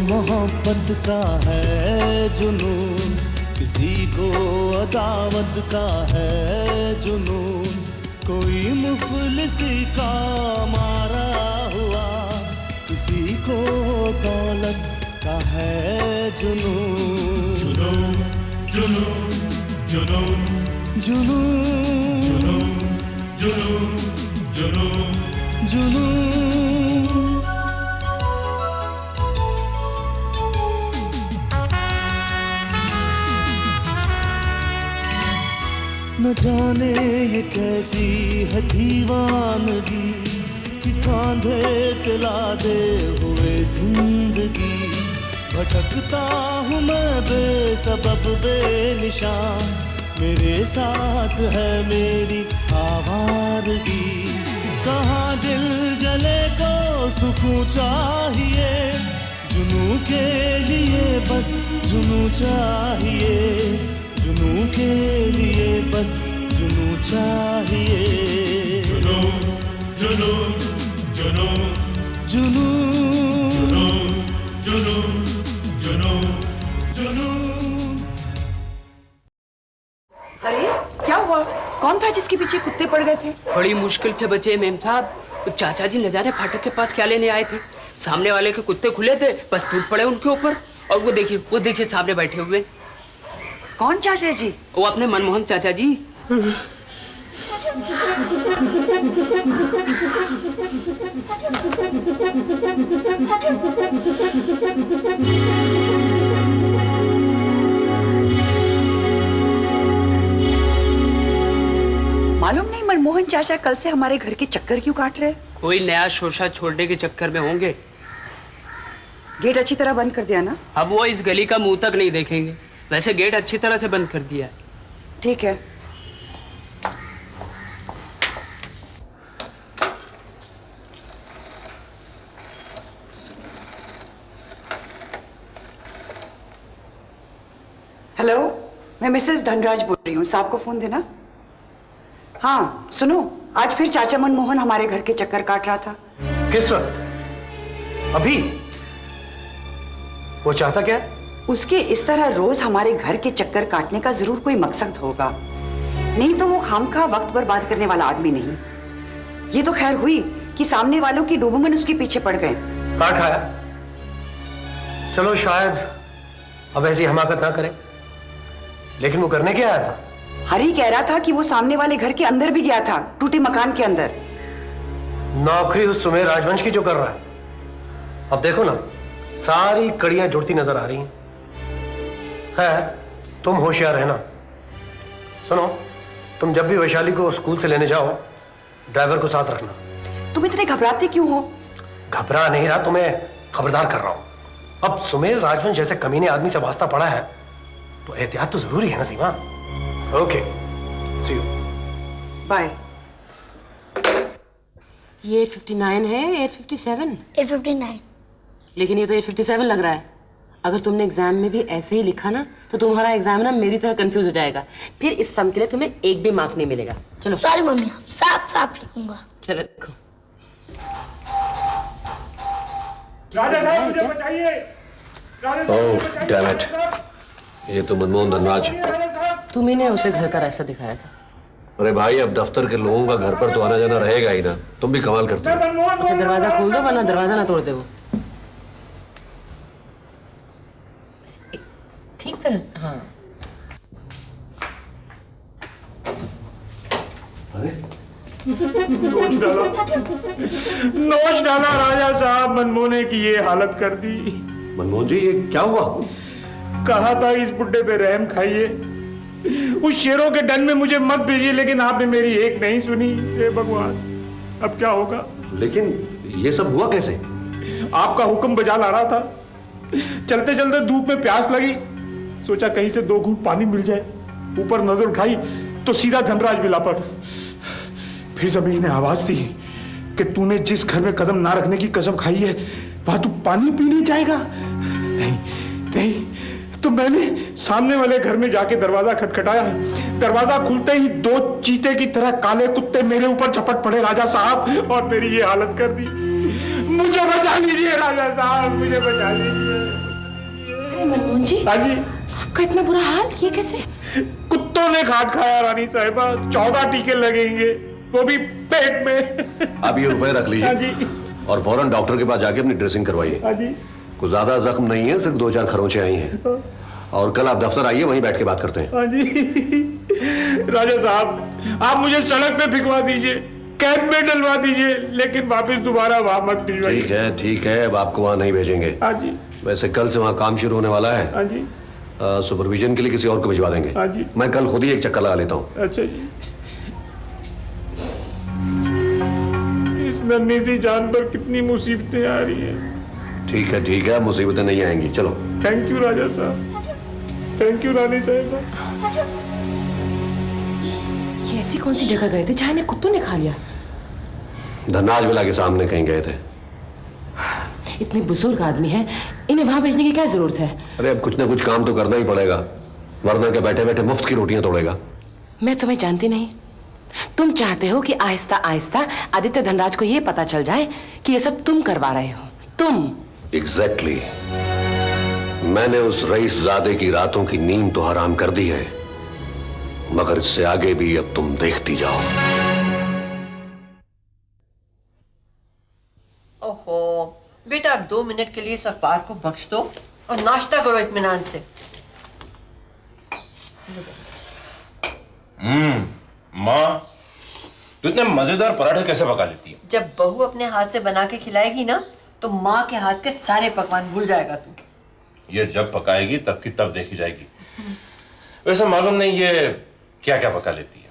मोहब्बत का है जुनून, किसी को अदावत का है जुनून, कोई मुफलिसी का मारा हुआ, किसी को दौलत का है जुनून। जुनून जुनून जुनून जुनून जुनून जुनून जुनून। न जाने ये कैसी है दीवानगी कि कांधे पे लादे हुए जिंदगी, भटकता हूँ मैं बेसबब बेनिशान, मेरे साथ है मेरी आवारगी। कहाँ दिल जले को सुकून चाहिए, जुनून के लिए बस जुनून चाहिए, जुनून के लिए बस जुनून चाहिए। जुनून जुनून जुनून जुनून जुनून जुनून जुनून। अरे क्या हुआ? कौन था जिसके पीछे कुत्ते पड़ गए थे? बड़ी मुश्किल से बचे मेम साहब। चाचा जी न जाने फाटक के पास क्या लेने आए थे, सामने वाले के कुत्ते खुले थे, बस टूट पड़े उनके ऊपर। और वो देखिए सामने बैठे हुए। कौन चाचा जी? वो अपने मनमोहन चाचा जी। मालूम नहीं मनमोहन चाचा कल से हमारे घर के चक्कर क्यों काट रहे? कोई नया शोशा छोड़ने के चक्कर में होंगे। गेट अच्छी तरह बंद कर दिया ना? अब वो इस गली का मुंह तक नहीं देखेंगे। वैसे गेट अच्छी तरह से बंद कर दिया है। ठीक है। हेलो, मैं मिसेस धनराज बोल रही हूँ। साहब को फोन देना। हाँ सुनो, आज फिर चाचा मनमोहन हमारे घर के चक्कर काट रहा था। किस वक्त? अभी? वो चाहता क्या है? उसके इस तरह रोज हमारे घर के चक्कर काटने का जरूर कोई मकसद होगा, नहीं तो वो खामखा वक्त बर्बाद करने वाला आदमी नहीं। ये तो खैर हुई कि सामने वालों की डूबुमन उसके पीछे पड़ गए। काट खाया? चलो शायद अब ऐसी हमाकत ना करे, लेकिन वो करने क्या आया था? हरी कह रहा था कि वो सामने वाले घर के अंदर भी गया था, टूटे मकान के अंदर। नौकरी उस सुमेर राजवंश की जो कर रहा है। अब देखो ना, सारी कड़ियां जुड़ती नजर आ रही हैं। तुम होशियार रहना। सुनो, तुम जब भी वैशाली को स्कूल से लेने जाओ, ड्राइवर को साथ रखना। तुम इतने घबराते क्यों हो? घबरा नहीं रहा, तुम्हें खबरदार कर रहा हूं। अब सुमेर राजवंश जैसे कमीने आदमी से वास्ता पड़ा है तो एहतियात तो जरूरी है ना Seema. Okay, see you. Bye. ये 859 है, 857? 859। लेकिन ये तो 857 लग रहा है। अगर तुमने एग्जाम में भी ऐसे ही लिखा ना तो तुम्हारा एग्जाम ना मेरी तरह कंफ्यूज हो जाएगा, फिर इस सम के लिए तुम्हें एक भी मार्क नहीं मिलेगा। चलो। सॉरी मम्मी, साफ साफ लिखूंगा। चलो देखो। राजा साहब मुझे बचाइए। ओह डैम इट, ये तो मनमोहन धनराज। तुम्ही ने उसे घर का रास्ता दिखाया था। अरे भाई, अब दफ्तर के लोगों का घर पर तो आना जाना रहेगा ही ना। तुम भी कमाल करते हो। अच्छा दरवाजा खोल दो वरना दरवाजा ना तोड़ दे वो। ठीक तरह से, हाँ। नोच डाला राजा साहब, मनमोहन ने की ये हालत कर दी। मनमोहन जी, ये क्या हुआ? कहा था इस बुड्ढे पे रहम खाइए, उस शेरों के डन में मुझे मत भेजिए, लेकिन आपने मेरी एक नहीं सुनी। हे भगवान, अब क्या होगा? लेकिन ये सब हुआ कैसे? आपका हुक्म बजा ला रहा था। चलते चलते धूप में प्यास लगी, सोचा कहीं से 2 घूंट पानी मिल जाए। ऊपर नजर उठाई तो सीधा धनराज विला पर। फिर जमीन ने आवाज दी कि तूने जिस घर में कदम ना रखने की कसम खाई है वहां तू पानी पीने जाएगा। नहीं नहीं, तो मैंने सामने वाले घर में जाके दरवाजा खटखटाया। दरवाजा खुलते ही 2 चीते की तरह काले कुत्ते मेरे ऊपर झपट पड़े राजा साहब, और मेरी ये हालत कर दी। मुझे बचा लीजिए राजा साहब, मुझे बचा लीजिए। मनमोहन जी, हाँ जी, आपका इतना बुरा हाल, ये कैसे? कुत्तों ने घाट खाया रानी साहिबा। 14 टीके लगेंगे, वो भी पेट में। आप ये रुपए रख हाँ लीजिए जी, और फौरन डॉक्टर के पास जाके अपनी ड्रेसिंग करवाइए। हाँ जी। कुछ ज्यादा जख्म नहीं है, सिर्फ 2-4 खरोंचे आई हैं। और कल आप दफ्तर आइए, वहीं बैठ के बात करते हैं। हाँ जी। राजा साहब, आप मुझे सड़क पे फिकवा दीजिए, कैद में डलवा दीजिए, लेकिन वापस दोबारा वहां मत भिजवाइए। ठीक है, अब आपको वहां नहीं भेजेंगे। हाँ जी, वैसे कल से वहां काम शुरू होने वाला है। हाँ जी, सुपरविजन के लिए किसी और को भिजवा देंगे। हाँ जी। मैं कल खुद ही एक चक्कर लगा लेता हूँ। अच्छा जी। इस नन्ही सी जान पर कितनी मुसीबतें आ रही हैं। ठीक है, मुसीबतें नहीं आएंगी। चलो। थैंक यू राजा साहब, थैंक यू रानी साहिबा। ये ऐसी कौन सी जगह गए थे जहाँ इन्हें कुत्तों ने खा लिया? धनराज विला के सामने कहीं गए थे। इतने बुजुर्ग आदमी हैं, इन्हें वहां भेजने की क्या जरूरत है? अरे अब कुछ ना कुछ काम तो करना ही पड़ेगा, वरना क्या बैठे बैठे मुफ्त की रोटियां तोड़ेगा। मैं तुम्हें जानती नहीं। तुम चाहते हो कि आहिस्ता आहिस्ता आदित्य धनराज को ये पता चल जाए कि ये सब तुम करवा रहे हो। तुम। एग्जैक्टली। मैंने उस रईसजादे की रातों की नींद तो हराम कर दी है, मगर इससे आगे भी अब तुम देखती जाओ। ओहो बेटा, अब 2 मिनट के लिए इस अखबार को बख्श दो और नाश्ता करो इत्मीनान से। माँ, तू इतने मजेदार पराठे कैसे पका लेती है? जब बहू अपने हाथ से बना के खिलाएगी ना, तो माँ के हाथ के सारे पकवान भूल जाएगा तू। ये जब पकाएगी तब की तब देखी जाएगी। वैसे मालूम नहीं ये क्या क्या पका लेती है।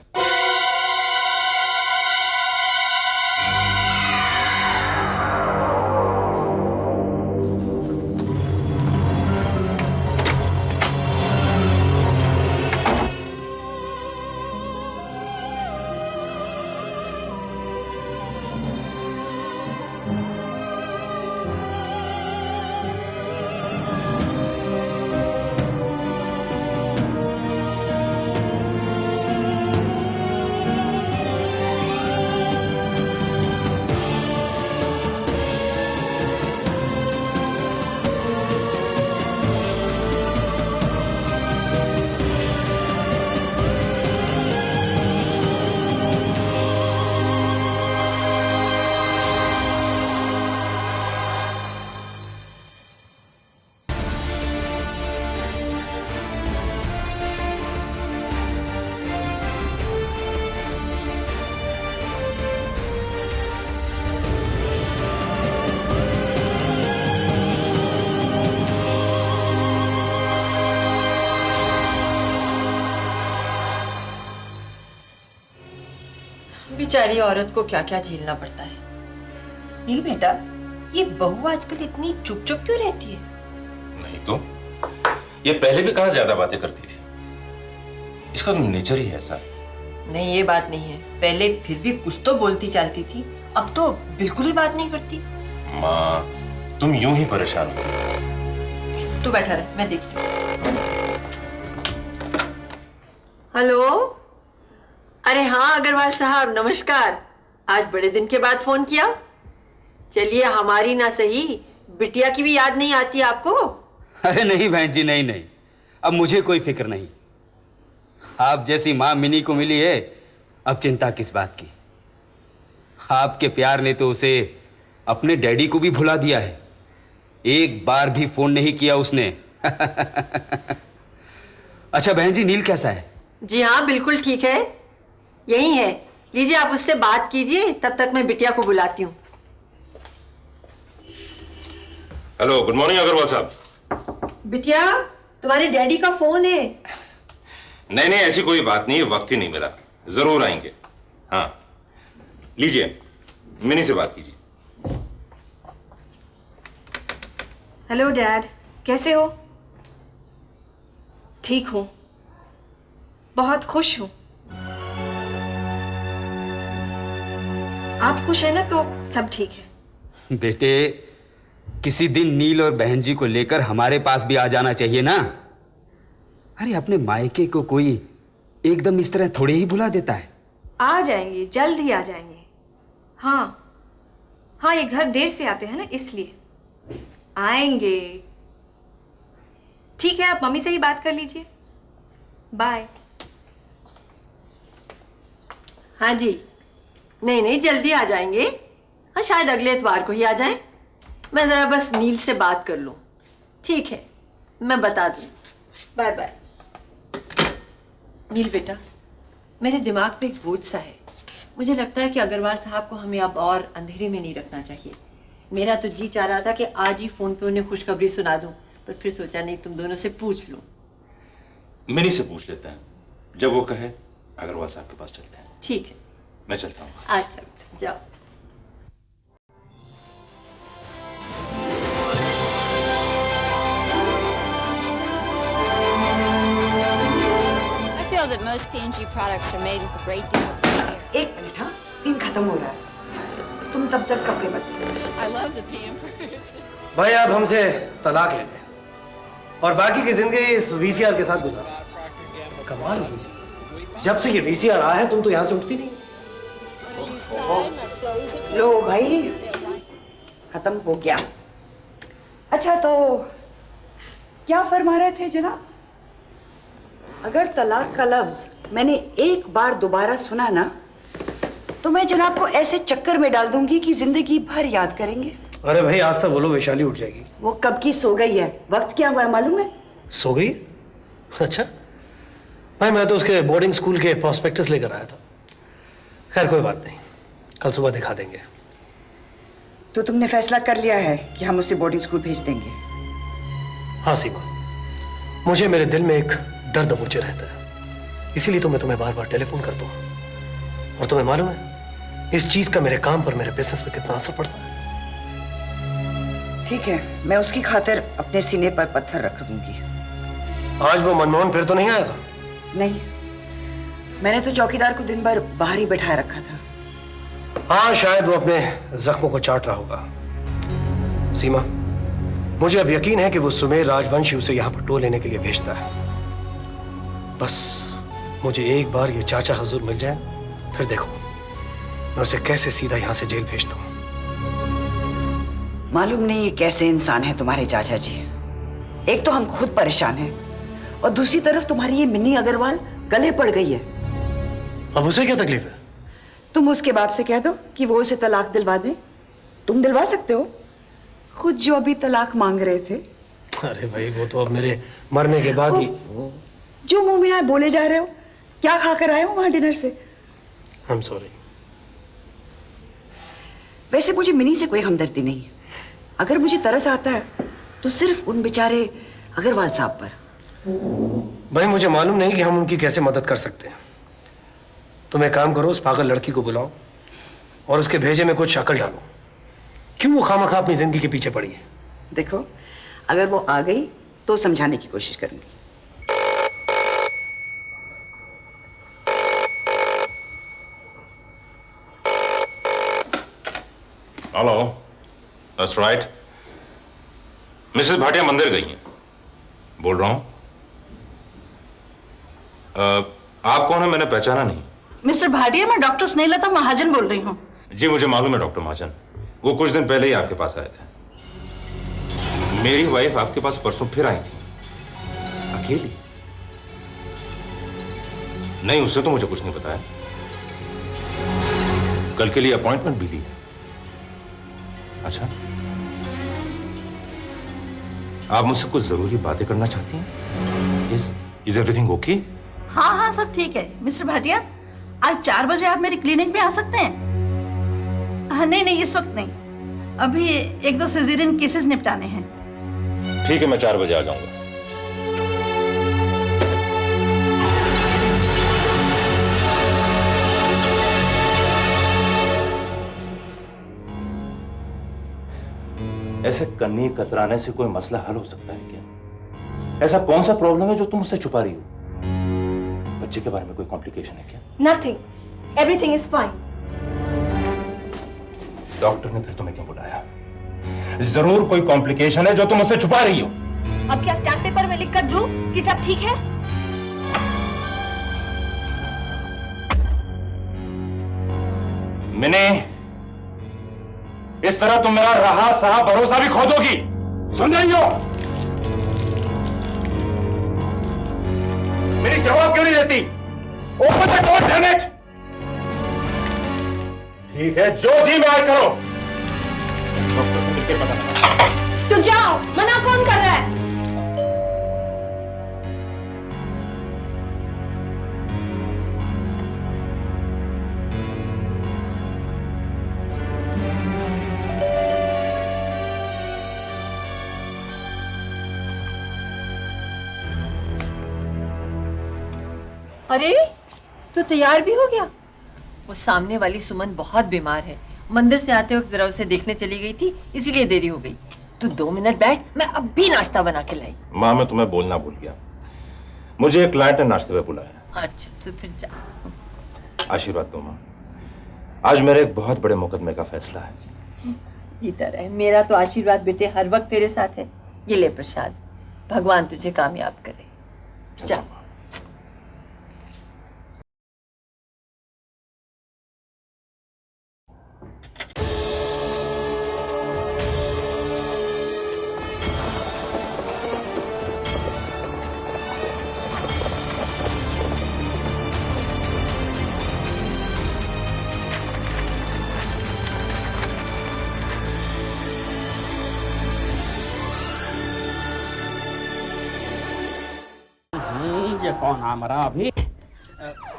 बेचारी औरत को क्या क्या झेलना पड़ता है। नील बेटा, ये बहू आजकल इतनी चुप चुप क्यों रहती है? नहीं तो ये पहले भी कहाँ ज्यादा बातें करती थी। इसका तो नेचर ही ऐसा है। नहीं, ये बात नहीं है। पहले फिर भी कुछ तो बोलती चालती थी, अब तो बिल्कुल ही बात नहीं करती। माँ, तुम यूं ही परेशान हो। तू बैठा रह, मैं देखती हूँ। हेलो। अरे हाँ अग्रवाल साहब, नमस्कार। आज बड़े दिन के बाद फोन किया। चलिए, हमारी ना सही, बिटिया की भी याद नहीं आती आपको? अरे नहीं बहन जी, नहीं, अब मुझे कोई फिक्र नहीं। आप जैसी माँ मिनी को मिली है, अब चिंता किस बात की। आपके प्यार ने तो उसे अपने डैडी को भी भुला दिया है। एक बार भी फोन नहीं किया उसने। अच्छा बहन जी, नील कैसा है? जी हाँ, बिल्कुल ठीक है, यही है। लीजिए, आप उससे बात कीजिए, तब तक मैं बिटिया को बुलाती हूँ। हेलो, गुड मॉर्निंग अग्रवाल साहब। बिटिया, तुम्हारे डैडी का फोन है। नहीं, ऐसी कोई बात नहीं है, वक्त ही नहीं मिला। जरूर आएंगे। हाँ, लीजिए, मिनी से बात कीजिए। हेलो डैड, कैसे हो? ठीक हूं, बहुत खुश हूं। आप खुश हैं ना, तो सब ठीक है। बेटे, किसी दिन नील और बहन जी को लेकर हमारे पास भी आ जाना चाहिए ना। अरे अपने मायके को कोई एकदम इस तरह थोड़े ही भुला देता है। आ जाएंगे, जल्द ही आ जाएंगे। हाँ, ये घर देर से आते हैं ना, इसलिए आएंगे। ठीक है, आप मम्मी से ही बात कर लीजिए। बाय। हाँ जी, नहीं नहीं जल्दी आ जाएंगे। हाँ, शायद अगले इतवार को ही आ जाएं। मैं जरा बस नील से बात कर लूं। ठीक है, मैं बता दूं। Bye bye. नील बेटा, मेरे दिमाग पे एक बोझ सा है। मुझे लगता है कि अग्रवाल साहब को हमें अब और अंधेरे में नहीं रखना चाहिए। मेरा तो जी चाह रहा था कि आज ही फोन पे उन्हें खुशखबरी सुना दूं, पर फिर सोचा नहीं, तुम दोनों से पूछ लूं। मिनी से पूछ लेते हैं, जब वो कहे अग्रवाल साहब के पास चलते हैं। ठीक है, मैं चलता हूँ। अच्छा जाओ। I feel that most P&G products are made with a great deal of care. एक मिनट, हाँ, सीन खत्म हो रहा है, तुम तब तक कपड़े बदलो। I love the Pampers. भाई आप हमसे तलाक ले लें और बाकी की जिंदगी इस वीसीआर के साथ गुजारो। कमाल है वीसीआर। जब से ये वीसीआर आया है तुम तो यहाँ से उठती नहीं। लो भाई, खत्म हो गया। अच्छा तो क्या फरमा रहे थे जनाब? अगर तलाक का लफ्ज मैंने एक बार दोबारा सुना ना, तो मैं जनाब को ऐसे चक्कर में डाल दूंगी कि जिंदगी भर याद करेंगे। अरे भाई आज तक बोलो, वैशाली उठ जाएगी। वो कब की सो गई है। वक्त क्या हुआ है मालूम है? सो गई? अच्छा भाई, मैं तो उसके बोर्डिंग स्कूल के प्रोस्पेक्टस लेकर आया था। खैर कोई बात नहीं, कल सुबह दिखा देंगे। तो तुमने फैसला कर लिया है कि हम उसे बोर्डिंग स्कूल भेज देंगे? हाँ सीमा, मुझे मेरे दिल में एक डर दबोचे रहता है, इसीलिए तो मैं तुम्हें बार बार टेलीफोन करता हूँ। और तुम्हें मालूम है इस चीज का मेरे काम पर, मेरे बिजनेस पे कितना असर पड़ता है। ठीक है, मैं उसकी खातिर अपने सीने पर पत्थर रख दूंगी। आज वो मनमोहन फिर तो नहीं आया था? नहीं, मैंने तो चौकीदार को दिन भर बाहर ही बैठाए रखा था। हाँ, शायद वो अपने जख्मों को चाट रहा होगा। सीमा, मुझे अब यकीन है कि वो सुमेर राजवंशी उसे यहाँ पर टो लेने के लिए भेजता है। बस मुझे एक बार ये चाचा हजूर मिल जाए, फिर देखो मैं उसे कैसे सीधा यहाँ से जेल भेजता हूँ। मालूम नहीं ये कैसे इंसान है तुम्हारे चाचा जी। एक तो हम खुद परेशान हैं और दूसरी तरफ तुम्हारी ये मिनी अग्रवाल गले पड़ गई है। अब उसे क्या तकलीफ है? तुम उसके बाप से कह दो कि वो उसे तलाक दिलवा दे। तुम दिलवा सकते हो, खुद जो अभी तलाक मांग रहे थे। अरे भाई, वो तो अब मेरे मरने के बाद ही। जो मुंह में आए बोले जा रहे हो। क्या खाकर आए हो वहां डिनर से? I'm sorry। वैसे मुझे मिनी से कोई हमदर्दी नहीं है। अगर मुझे तरस आता है तो सिर्फ उन बेचारे अग्रवाल साहब पर। भाई मुझे मालूम नहीं कि हम उनकी कैसे मदद कर सकते हैं। तुम एक काम करो, उस पागल लड़की को बुलाओ और उसके भेजे में कुछ अकल डालो। क्यों वो खामखा अपनी जिंदगी के पीछे पड़ी है? देखो, अगर वो आ गई तो समझाने की कोशिश करूंगी। Hello, that's right. Mrs Bhatia मंदिर गई हैं, बोल रहा हूं। आप कौन है? मैंने पहचाना नहीं। मिस्टर भाटिया, मैं डॉक्टर स्नेहलता महाजन बोल रही हूँ। जी मुझे मालूम है डॉक्टर महाजन, वो कुछ दिन पहले ही आपके पास आए थे। मेरी वाइफ आपके पास परसों फिर आई थी, अकेली। नहीं, उससे तो मुझे कुछ नहीं बताया। कल के लिए अपॉइंटमेंट भी ली है। अच्छा, आप मुझसे कुछ जरूरी बातें करना चाहती हैं? Is everything okay? हाँ हाँ, सब ठीक है। मिस्टर भाटिया, आज 4 बजे आप मेरी क्लिनिक में आ सकते हैं? हाँ, नहीं इस वक्त नहीं, अभी 1-2 सिजेरियन केसेस निपटाने हैं। ठीक है, मैं 4 बजे आ जाऊंगा। ऐसे कन्नी कतराने से कोई मसला हल हो सकता है क्या? ऐसा कौन सा प्रॉब्लम है जो तुम मुझसे छुपा रही हो? बच्चे के बारे में कोई कॉम्प्लिकेशन है क्या? Nothing. Everything is fine. Doctor ने फिर तुम्हें क्यों बुलाया? जरूर कोई कॉम्प्लिकेशन है जो तुम मुझसे छुपा रही हो। अब क्या स्टैम्प पेपर में लिख कर दूं कि सब ठीक है? मिनी, इस तरह तुम मेरा रहा सहा भरोसा भी खो दोगी, सुन रही हो? मेरी जवाब क्यों नहीं देती? Open the door, damn it! ठीक है, जो जी में आए करो। डॉक्टर को मिलकर पता लगा। तू जाओ, मना कौन कर रहा है? अरे तू तैयार भी हो गया? वो सामने वाली सुमन बहुत बीमार है, मंदिर से आते वक्त जरा उसे देखने चली गई थी, इसीलिए देरी हो गई। तू 2 मिनट बैठ, मैं अभी नाश्ता बना के लाई। माँ, मैं तुम्हें बोलना भूल गया, मुझे एक क्लाइंट ने नाश्ते पे बुलाया। अच्छा तो फिर जा। आशीर्वाद दो माँ, आज मेरे एक बहुत बड़े मुकदमे का फैसला है। जीता रहे, मेरा तो आशीर्वाद बेटे हर वक्त तेरे साथ है। ये ले प्रसाद, भगवान तुझे कामयाब करे। जा। ये कौन आ मरा अभी?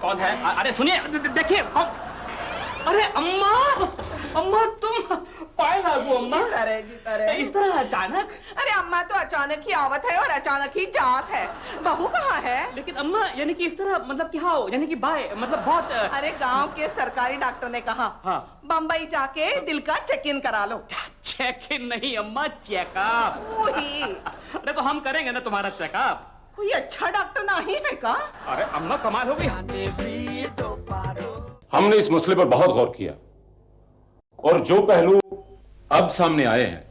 कौन है? अरे सुनिए, देखिए कौन। अरे अम्मा, अम्मा तुम पाए लागू अम्मा। जीता रहे इस तरह अचानक? अरे अम्मा तो अचानक ही आवत है और अचानक ही जात है। बहू कहाँ है? लेकिन अम्मा यानी कि इस तरह मतलब कि हाँ यानी कि बाय मतलब बहुत। अरे गांव के सरकारी डॉक्टर ने कहा हाँ बम्बई जाके दिल का चेक इन करा लो। चेक इन नहीं अम्मा, चेकअप। अरे तो हम करेंगे ना तुम्हारा चेकअप। कोई अच्छा डॉक्टर नहीं है का? अरे अम्मा कमाल हो गई। हमने इस मसले पर बहुत गौर किया और जो पहलू अब सामने आए हैं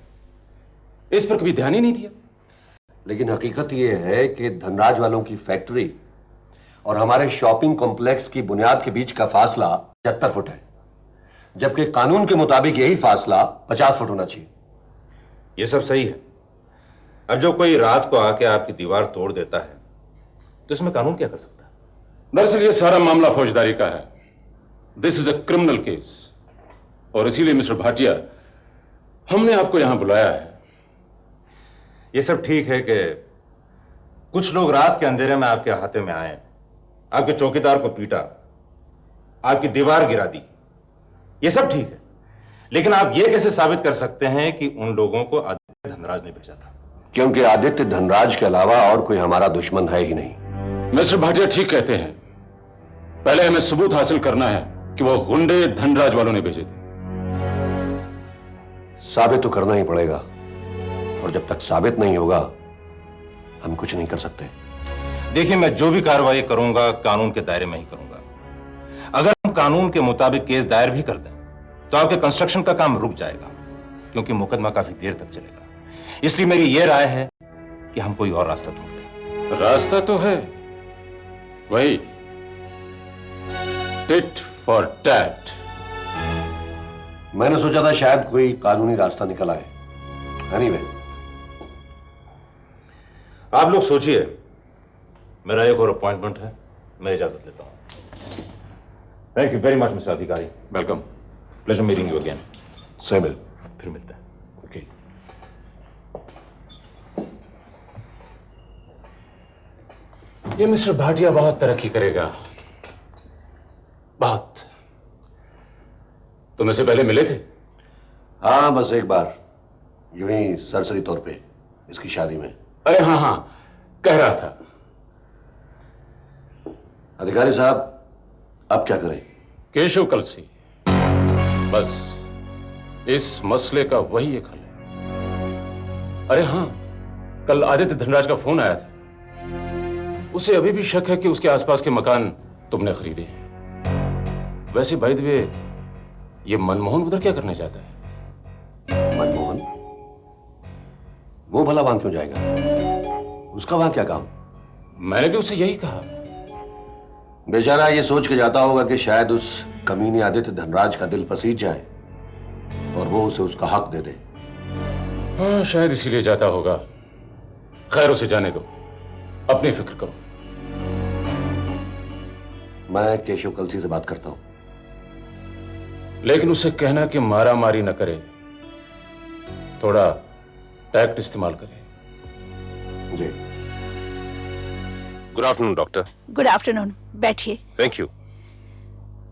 इस पर कभी ध्यान ही नहीं दिया। लेकिन हकीकत यह है कि धनराज वालों की फैक्ट्री और हमारे शॉपिंग कॉम्प्लेक्स की बुनियाद के बीच का फासला 75 फुट है, जबकि कानून के मुताबिक यही फासला 50 फुट होना चाहिए। यह सब सही है। अब जो कोई रात को आके आपकी दीवार तोड़ देता है तो इसमें कानून क्या कर सकता है? दरअसल ये सारा मामला फौजदारी का है। This is a criminal case और इसीलिए मिस्टर भाटिया हमने आपको यहां बुलाया है। ये सब ठीक है कि कुछ लोग रात के अंधेरे में आपके अहाते में आए, आपके चौकीदार को पीटा, आपकी दीवार गिरा दी, ये सब ठीक है। लेकिन आप ये कैसे साबित कर सकते हैं कि उन लोगों को आदित्य धनराज ने भेजा था? क्योंकि आदित्य धनराज के अलावा और कोई हमारा दुश्मन है ही नहीं। मिस्टर भाटिया ठीक कहते हैं, पहले हमें सबूत हासिल करना है कि वो गुंडे धनराज वालों ने भेजे थे। साबित तो करना ही पड़ेगा और जब तक साबित नहीं होगा हम कुछ नहीं कर सकते। देखिए, मैं जो भी कार्रवाई करूंगा कानून के दायरे में ही करूंगा। अगर हम कानून के मुताबिक केस दायर भी कर दें तो आपके कंस्ट्रक्शन का काम रुक जाएगा, क्योंकि मुकदमा काफी देर तक चलेगा। इसलिए मेरी यह राय है कि हम कोई और रास्ता ढूंढें। रास्ता तो है, वही टिट फॉर टैट। मैंने सोचा था शायद कोई कानूनी रास्ता निकल आए। एनीवे, आप लोग सोचिए, मेरा एक और अपॉइंटमेंट है, मैं इजाजत लेता हूं। Thank you very much mister Adhikari. Welcome. Pleasure meeting you again. Same. फिर मिलते हैं। ओके। ये मिस्टर भाटिया बहुत तरक्की करेगा, बहुत। तुम इससे पहले मिले थे? हाँ, बस एक बार, यूं ही सरसरी तौर पे, इसकी शादी में। अरे हाँ हाँ, कह रहा था। अधिकारी साहब, अब क्या करें? केशव कलसी, बस इस मसले का वही एक हल है। अरे हाँ, कल आदित्य धनराज का फोन आया था। उसे अभी भी शक है कि उसके आसपास के मकान तुमने खरीदे हैं। वैसे बाय द वे, ये मनमोहन उधर क्या करने जाता है? मनमोहन? वो भला वहां क्यों जाएगा? उसका वहां क्या काम? मैंने भी उससे यही कहा। बेचारा ये सोच के जाता होगा कि शायद उस कमीने आदित्य धनराज का दिल पसीज जाए और वो उसे उसका हक दे दे। हाँ, शायद इसीलिए जाता होगा। खैर, उसे जाने दो, अपनी फिक्र करो। मैं केशव कलसी से बात करता हूं। लेकिन उसे कहना कि मारा मारी न करे, थोड़ा टैक्ट इस्तेमाल करे। जी। Good afternoon doctor. Good afternoon, बैठिए। Thank you.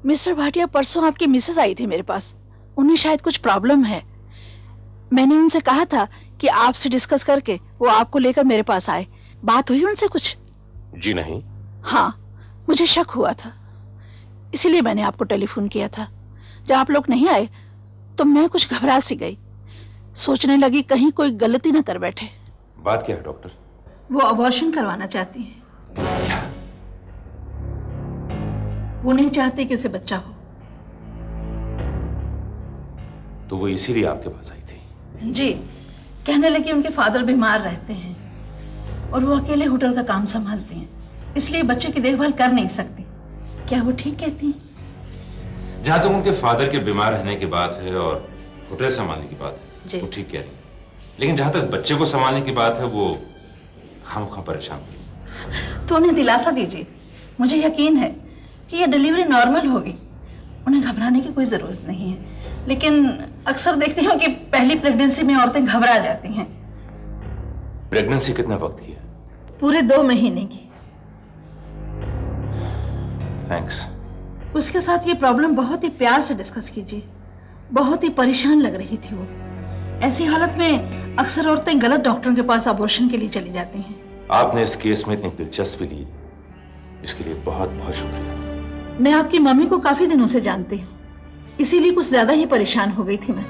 मिस्टर भाटिया, परसों आपकी मिसेस आई थी मेरे पास। उन्हें शायद कुछ प्रॉब्लम है। मैंने उनसे कहा था कि आपसे डिस्कस करके वो आपको लेकर मेरे पास आए। बात हुई उनसे कुछ? जी नहीं। हाँ, मुझे शक हुआ था, इसीलिए मैंने आपको टेलीफोन किया था। जब आप लोग नहीं आए तो मैं कुछ घबरा सी गई। सोचने लगी कहीं कोई गलती न कर बैठे। बात क्या है डॉक्टर? वो अबॉर्शन करवाना चाहती हैं। वो नहीं चाहते कि उसे बच्चा हो। तो वो इसीलिए आपके पास आई थी? जी, कहने लगी उनके फादर बीमार रहते हैं और वो अकेले होटल का काम संभालती हैं, इसलिए बच्चे की देखभाल कर नहीं सकती। क्या वो ठीक कहती हैं? जहां तक उनके फादर के बीमार रहने की बात है और होटल संभालने की बात है, वो ठीक कह रही है। लेकिन जहां तक बच्चे को संभालने की बात है, वो खामखा परेशान हुई। तो उन्हें दिलासा दीजिए। मुझे यकीन है कि यह डिलीवरी नॉर्मल होगी। उन्हें घबराने की कोई जरूरत नहीं है। लेकिन अक्सर देखती हूँ कि पहली प्रेगनेंसी में औरतें घबरा जाती हैं। प्रेगनेंसी कितने वक्त की है? पूरे 2 महीने की। थैंक्स। उसके साथ ये प्रॉब्लम बहुत ही प्यार से डिस्कस कीजिए। बहुत ही परेशान लग रही थी वो। ऐसी हालत में अक्सर औरतें गलत डॉक्टरों के पास अबॉर्शन के लिए चली जाती हैं। आपने इस केस में इतनी दिलचस्पी ली, इसके लिए बहुत बहुत शुक्रिया। मैं आपकी मम्मी को काफी दिनों से जानती हूँ, इसीलिए कुछ ज्यादा ही परेशान हो गई थी मैं।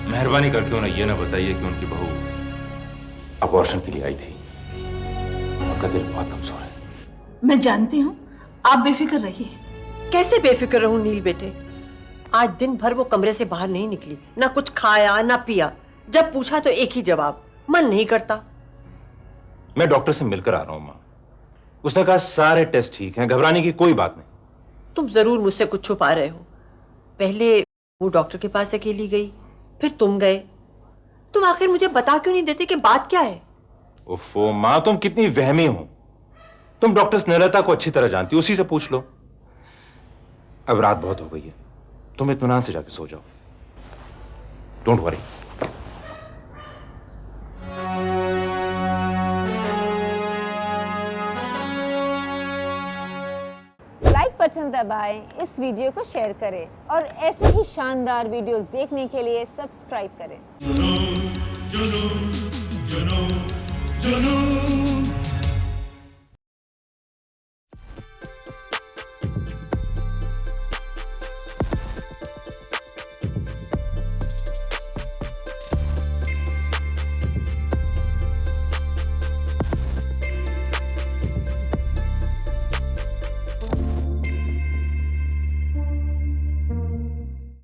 मेहरबानी करके उन्हें यह ना बताइए कि उनकी बहू अबॉर्शन के लिए आई थी। उनका दिल बहुत कमजोर है। मैं जानती हूँ, आप बेफिक्र रहिए। कैसे बेफिक्र रहूं नील बेटे? आज दिन भर वो कमरे से बाहर नहीं निकली, ना कुछ खाया ना पिया। जब पूछा तो एक ही जवाब, मन नहीं करता। मैं डॉक्टर से मिलकर आ रहा हूं मां। उसने कहा सारे टेस्ट ठीक हैं, घबराने की कोई बात नहीं। तुम जरूर मुझसे कुछ छुपा रहे हो। पहले वो डॉक्टर के पास अकेली गई, फिर तुम गए। तुम आखिर मुझे बता क्यों नहीं देते कि बात क्या है? ओफो मां, तुम कितनी वहमी हो। तुम डॉक्टर स्नेहलता को अच्छी तरह जानती हो, उसी से पूछ लो। अब रात बहुत हो गई है, तुम इत्मीनान से जाके सो जाओ। Don't worry. लाइक बटन दबाएं, इस वीडियो को शेयर करें और ऐसे ही शानदार वीडियोस देखने के लिए सब्सक्राइब करें।